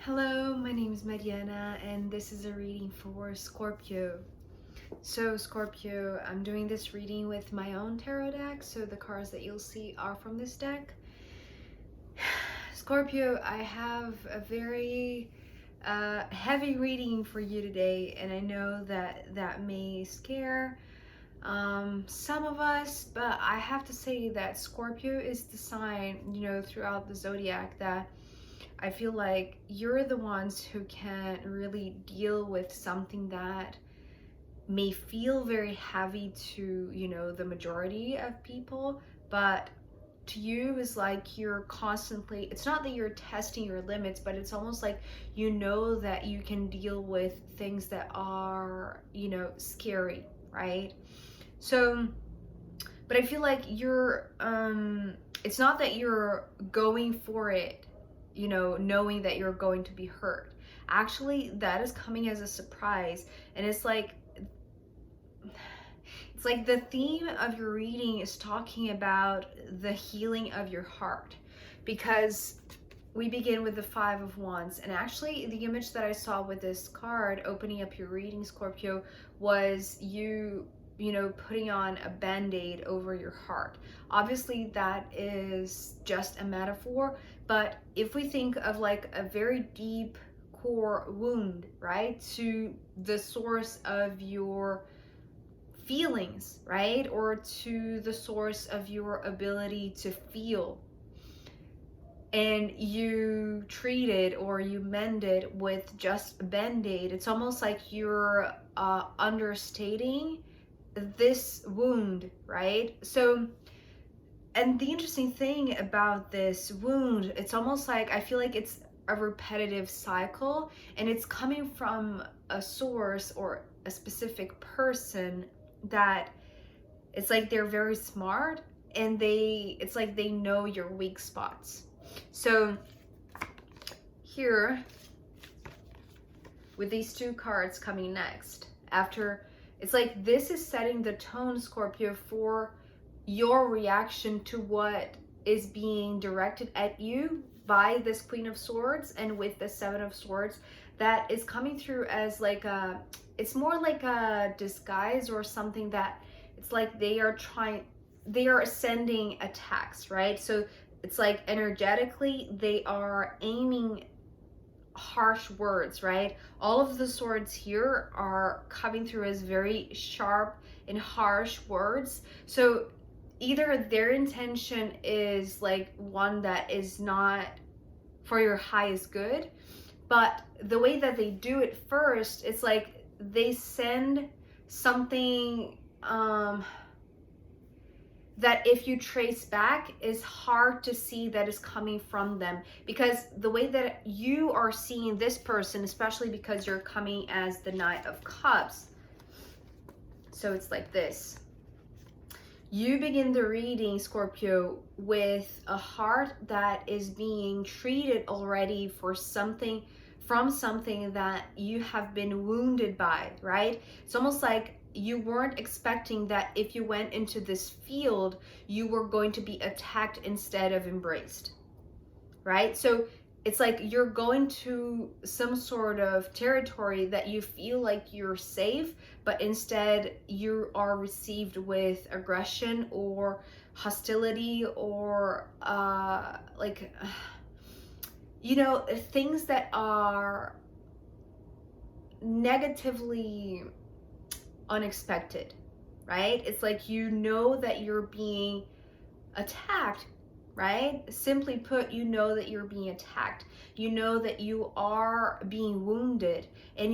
Hello, my name is Mariana and this is a reading for Scorpio. So Scorpio, I'm doing this reading with my own tarot deck, so the cards that you'll see are from this deck. Scorpio, I have a very heavy reading for you today, and I know that may scare some of us, but I have to say that Scorpio is the sign, throughout the zodiac that I feel like you're the ones who can really deal with something that may feel very heavy to, the majority of people, but to you is like you're constantly, it's not that you're testing your limits, but it's almost like that you can deal with things that are, scary, right? So, but I feel like you're, it's not that you're going for it, knowing that you're going to be hurt. Actually, that is coming as a surprise. And it's like the theme of your reading is talking about the healing of your heart, because we begin with the Five of Wands. And actually, the image that I saw with this card opening up your reading, Scorpio, was you putting on a band-aid over your heart. Obviously, that is just a metaphor, but if we think of like a very deep core wound, right, to the source of your feelings, right, or to the source of your ability to feel, and you treat it or you mend it with just a band-aid, it's almost like you're understating this wound, right? So, and the interesting thing about this wound, it's almost like I feel like it's a repetitive cycle, and it's coming from a source or a specific person that it's like they're very smart, and it's like they know your weak spots. So here with these two cards coming next, after, it's like this is setting the tone, Scorpio, for your reaction to what is being directed at you by this Queen of Swords, and with the Seven of Swords that is coming through as like it's more like a disguise or something, that it's like they are ascending attacks, right? So it's like energetically they are aiming harsh words, right? All of the swords here are coming through as very sharp and harsh words. So either their intention is like one that is not for your highest good, but the way that they do it first, it's like they send something that if you trace back is hard to see that is coming from them, because the way that you are seeing this person, especially because you're coming as the Knight of Cups, so it's like this. You begin the reading, Scorpio, with a heart that is being treated already for something, from something that you have been wounded by, right? It's almost like you weren't expecting that if you went into this field, you were going to be attacked instead of embraced, right? So it's like you're going to some sort of territory that you feel like you're safe, but instead you are received with aggression or hostility, or things that are negatively unexpected, right? It's like that you're being attacked, right? Simply put, that you're being attacked. That you are being wounded, and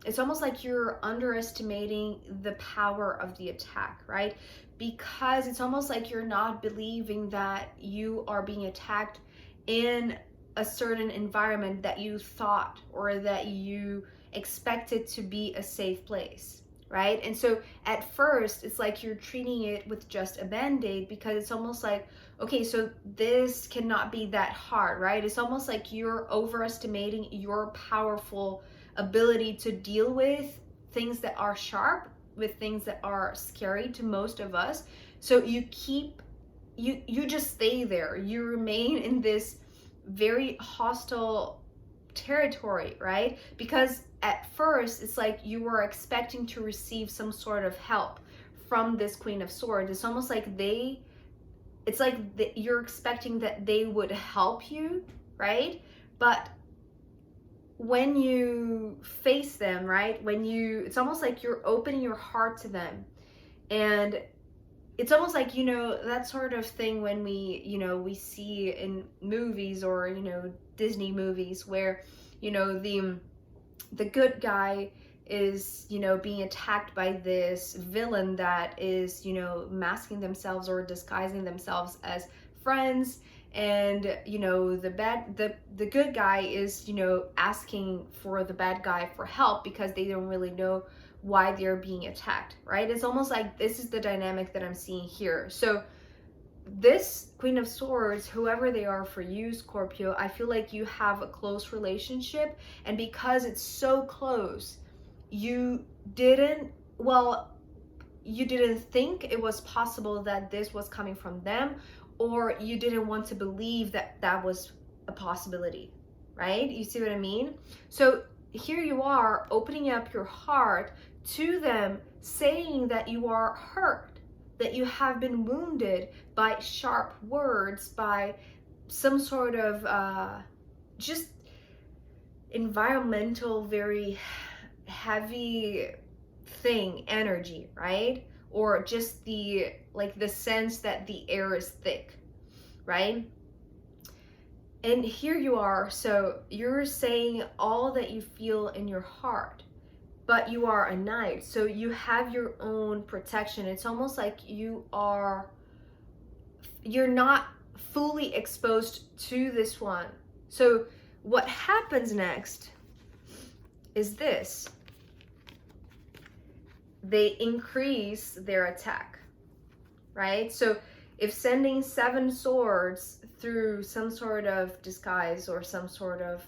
it's almost like you're underestimating the power of the attack, right? Because it's almost like you're not believing that you are being attacked in a certain environment that you thought or that you expected to be a safe place, right? And so at first it's like you're treating it with just a band-aid, because it's almost like, okay, so this cannot be that hard, right? It's almost like you're overestimating your powerful ability to deal with things that are sharp, with things that are scary to most of us. So you just stay there. You remain in this very hostile territory, right? Because at first it's like you were expecting to receive some sort of help from this Queen of Swords. It's almost like you're expecting that they would help you, right? But when you face them, right, it's almost like you're opening your heart to them. And it's almost like, that sort of thing when we see in movies or, Disney movies where, the good guy is, being attacked by this villain that is, masking themselves or disguising themselves as friends. And the good guy is asking for the bad guy for help because they don't really know why they're being attacked, right? It's almost like this is the dynamic that I'm seeing here. So this Queen of Swords, whoever they are for you, Scorpio, I feel like you have a close relationship, and because it's so close, you didn't think it was possible that this was coming from them, or you didn't want to believe that that was a possibility, right? You see what I mean? So here you are opening up your heart to them, saying that you are hurt, that you have been wounded by sharp words, by some sort of just environmental, very heavy energy, right? Or just the sense that the air is thick, right? And here you are, so you're saying all that you feel in your heart, but you are a knight, so you have your own protection. It's almost like you're not fully exposed to this one. So what happens next is this. They increase their attack, right? So if sending 7 swords through some sort of disguise or some sort of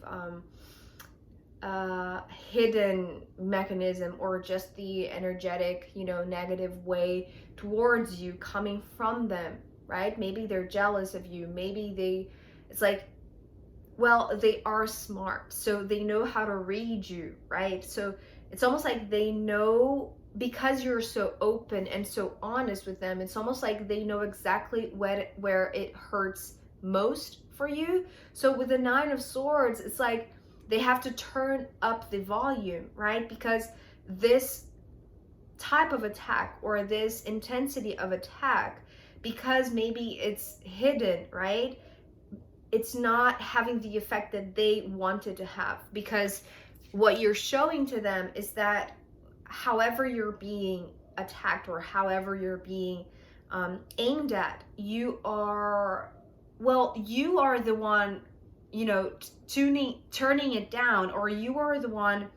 hidden mechanism, or just the energetic, negative way towards you coming from them, right? Maybe they're jealous of you. Maybe it's like, well, they are smart, so they know how to read you, right? So it's almost like they know, because you're so open and so honest with them, it's almost like they know exactly where it hurts most for you. So with the 9 of Swords, it's like they have to turn up the volume, right? Because this type of attack, or this intensity of attack, because maybe it's hidden, right? It's not having the effect that they wanted to have, because what you're showing to them is that however you're being attacked, or however you're being aimed at, you are the one, turning it down, or you are the one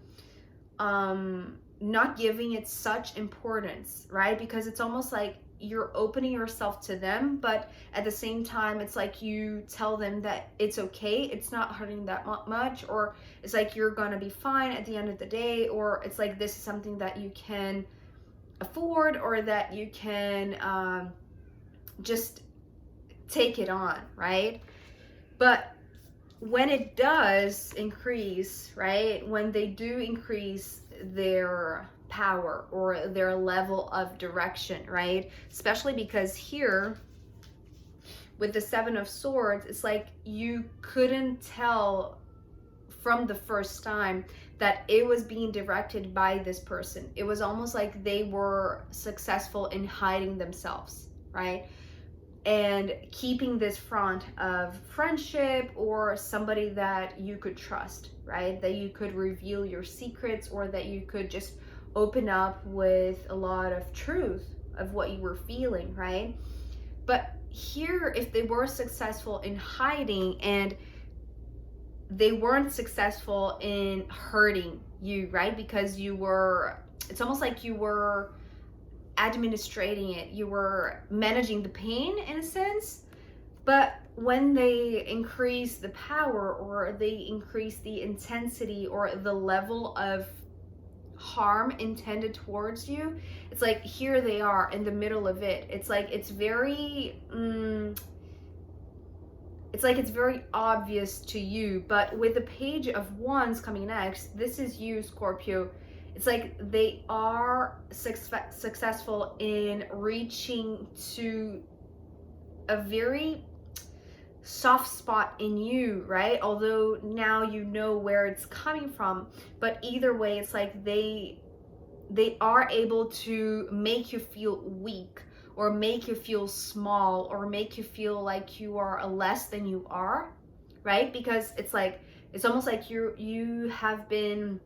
not giving it such importance, right? Because it's almost like you're opening yourself to them, but at the same time, it's like you tell them that it's okay, it's not hurting that much, or it's like you're gonna be fine at the end of the day, or it's like this is something that you can afford, or that you can just take it on, right? But when it does increase, right, when they do increase their power or their level of direction, right, especially because here with the 7 of Swords, it's like you couldn't tell from the first time that it was being directed by this person. It was almost like they were successful in hiding themselves, right? And keeping this front of friendship, or somebody that you could trust, right? That you could reveal your secrets, or that you could just open up with a lot of truth of what you were feeling, right? But here, if they were successful in hiding, and they weren't successful in hurting you, right? Because it's almost like you were administrating it, you were managing the pain in a sense. But when they increase the power, or they increase the intensity, or the level of harm intended towards you, it's like here they are in the middle of it. It's like it's very it's like it's very obvious to you. But with the Page of Wands coming next, this is you, Scorpio. It's like they are successful in reaching to a very soft spot in you, right? Although now you know where it's coming from, but either way, it's like they are able to make you feel weak, or make you feel small, or make you feel like you are a less than you are, right? Because it's like, it's almost like you have been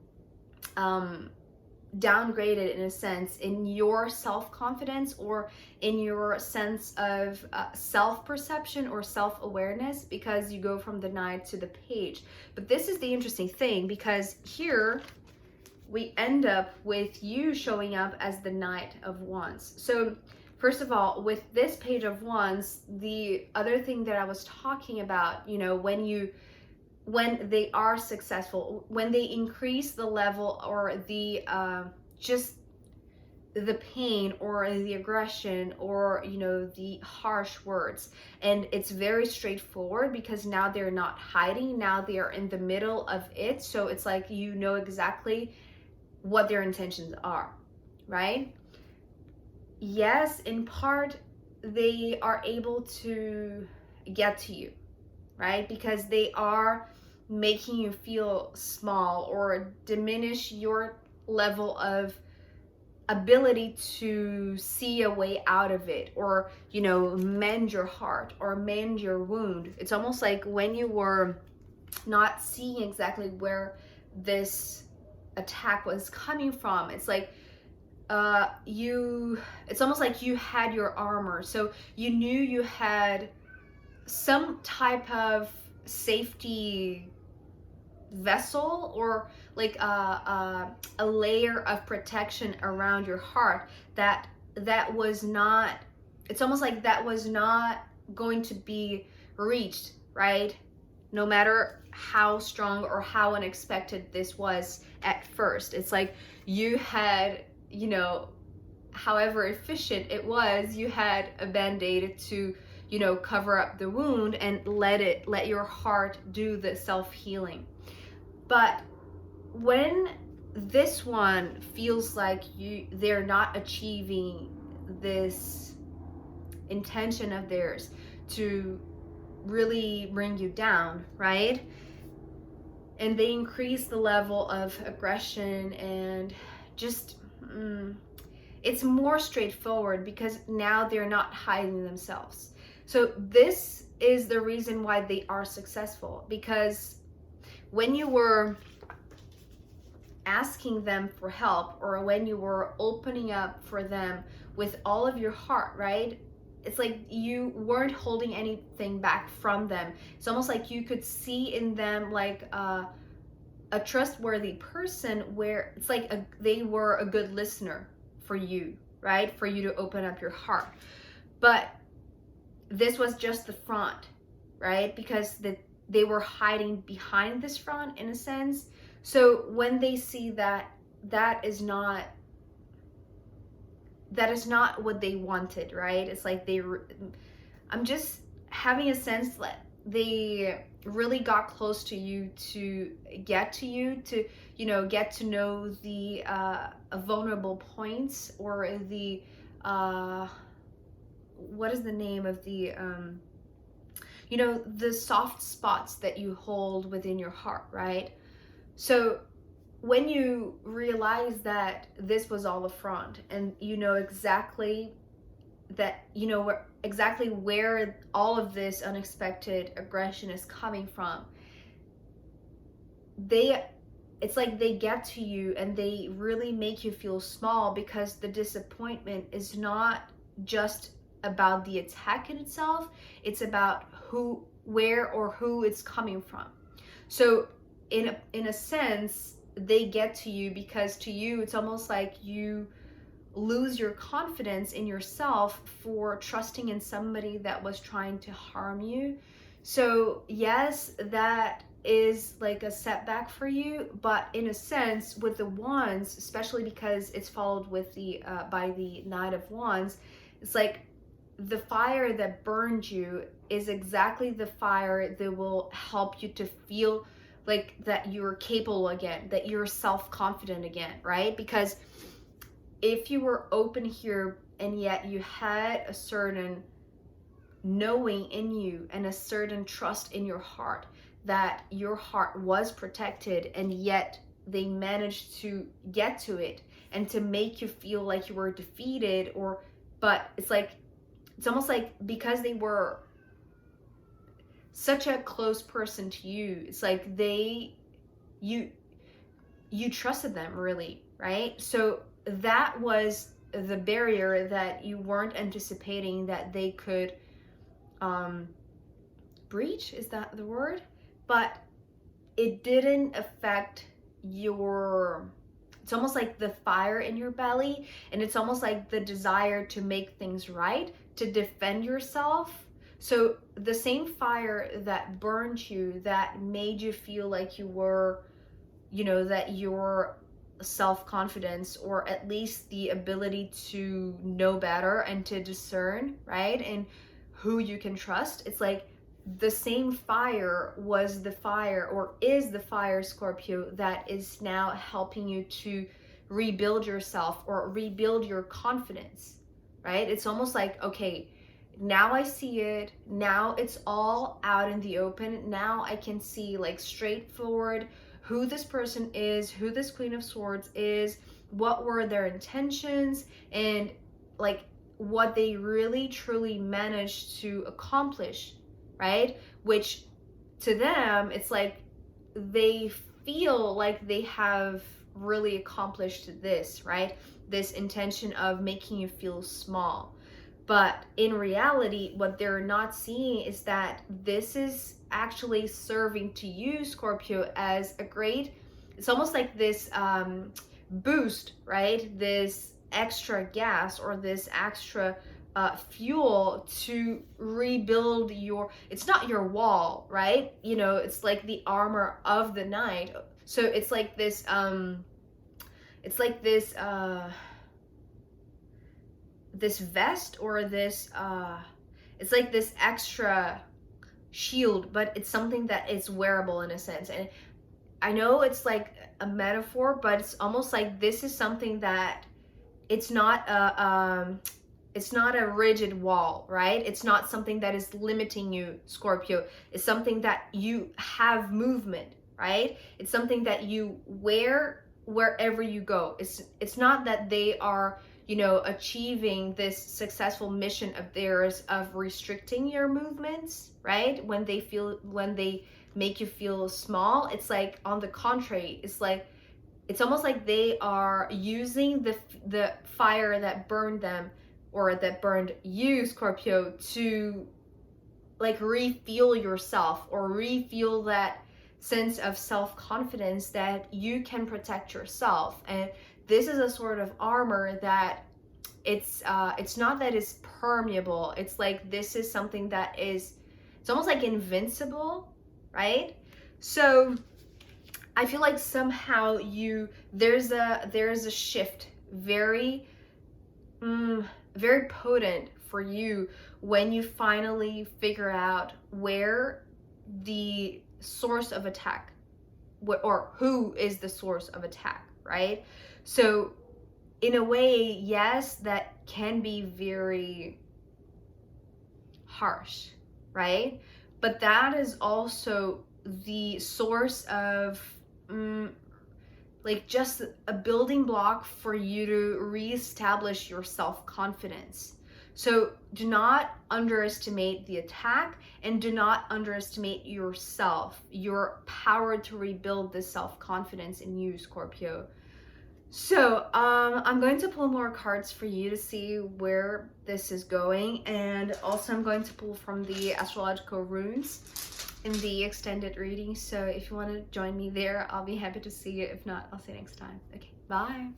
downgraded in a sense in your self-confidence, or in your sense of self-perception or self-awareness, because you go from the Knight to the Page. But this is the interesting thing, because here we end up with you showing up as the Knight of Wands. So first of all, with this Page of Wands, the other thing that I was talking about, you know, when they are successful, when they increase the level, or the just the pain, or the aggression, or, you know, the harsh words, and it's very straightforward, because now they're not hiding, now they are in the middle of it. So it's like, you know exactly what their intentions are, right? Yes, in part they are able to get to you, right? Because they are making you feel small, or diminish your level of ability to see a way out of it, or, you know, mend your heart, or mend your wound. It's almost like when you were not seeing exactly where this attack was coming from, it's like it's almost like you had your armor, so you knew you had some type of safety vessel, or like a layer of protection around your heart, that was not, it's almost like that was not going to be reached, right? No matter how strong or how unexpected this was at first. It's like you had, you know, however efficient it was, you had a band-aid to, you know, cover up the wound, and let your heart do the self-healing. But when this one feels like they're not achieving this intention of theirs to really bring you down, right? And they increase the level of aggression, and just it's more straightforward, because now they're not hiding themselves. So this is the reason why they are successful, because when you were asking them for help, or when you were opening up for them with all of your heart, right? It's like you weren't holding anything back from them. It's almost like you could see in them like a trustworthy person, where it's like they were a good listener for you, right? For you to open up your heart. But this was just the front, right? Because they were hiding behind this front in a sense. So when they see that is not what they wanted, right? It's like I'm just having a sense that they really got close to you to get to you, to, you know, get to know the vulnerable points, or the what is the name of the you know, the soft spots that you hold within your heart, right? So when you realize that this was all a front, and you know exactly that, you know exactly where all of this unexpected aggression is coming from, it's like they get to you, and they really make you feel small, because the disappointment is not just about the attack in itself, it's about where or who it's coming from. So in a sense, they get to you, because to you it's almost like you lose your confidence in yourself for trusting in somebody that was trying to harm you. So yes, that is like a setback for you, but in a sense, with the Wands, especially because it's followed with the by the Knight of Wands, it's like the fire that burned you is exactly the fire that will help you to feel like that you're capable again, that you're self-confident again, right? Because if you were open here and yet you had a certain knowing in you and a certain trust in your heart that your heart was protected, and yet they managed to get to it and to make you feel like you were defeated, or but it's almost like because they were such a close person to you, it's like you trusted them, really, right? So that was the barrier that you weren't anticipating that they could breach, is that the word? But it didn't affect your, it's almost like the fire in your belly, and it's almost like the desire to make things right, to defend yourself. So the same fire that burned you, that made you feel like you were, you know, that your self-confidence, or at least the ability to know better and to discern, right, and who you can trust, it's like the same fire was the fire, or is the fire, Scorpio, that is now helping you to rebuild yourself or rebuild your confidence, right? It's almost like, okay, now I see it, now it's all out in the open, now I can see like straightforward who this person is, who this Queen of Swords is, what were their intentions, and like what they really truly managed to accomplish, right? Which to them, it's like they feel like they have really accomplished this, right? This intention of making you feel small. But in reality, what they're not seeing is that this is actually serving to you, Scorpio, as a great, it's almost like this boost, right? This extra gas, or this extra fuel to rebuild your, it's not your wall, right? You know, it's like the armor of the knight. So it's like this this vest, or this it's like this extra shield, but it's something that is wearable in a sense. And I know it's like a metaphor, but it's almost like this is something that it's not a rigid wall, right? It's not something that is limiting you, Scorpio. It's something that you have movement, right? It's something that you wear wherever you go. It's not that they are, you know, achieving this successful mission of theirs of restricting your movements, right? When they make you feel small, it's like on the contrary, it's like, it's almost like they are using the fire that burned them, or that burned you, Scorpio, to like refuel yourself, or refuel that sense of self-confidence that you can protect yourself. And this is a sort of armor that it's not that it's permeable. It's like this is something that is, it's almost like invincible, right? So I feel like somehow there's a shift, very very potent for you, when you finally figure out where the source of attack, or who is the source of attack, right? So in a way, yes, that can be very harsh, right? But that is also the source of like just a building block for you to reestablish your self-confidence. So do not underestimate the attack, and do not underestimate yourself, your power to rebuild this self-confidence in you, Scorpio. So I'm going to pull more cards for you to see where this is going, and also I'm going to pull from the astrological runes in the extended reading. So if you want to join me there, I'll be happy to see you. If not, I'll see you next time. Okay, bye.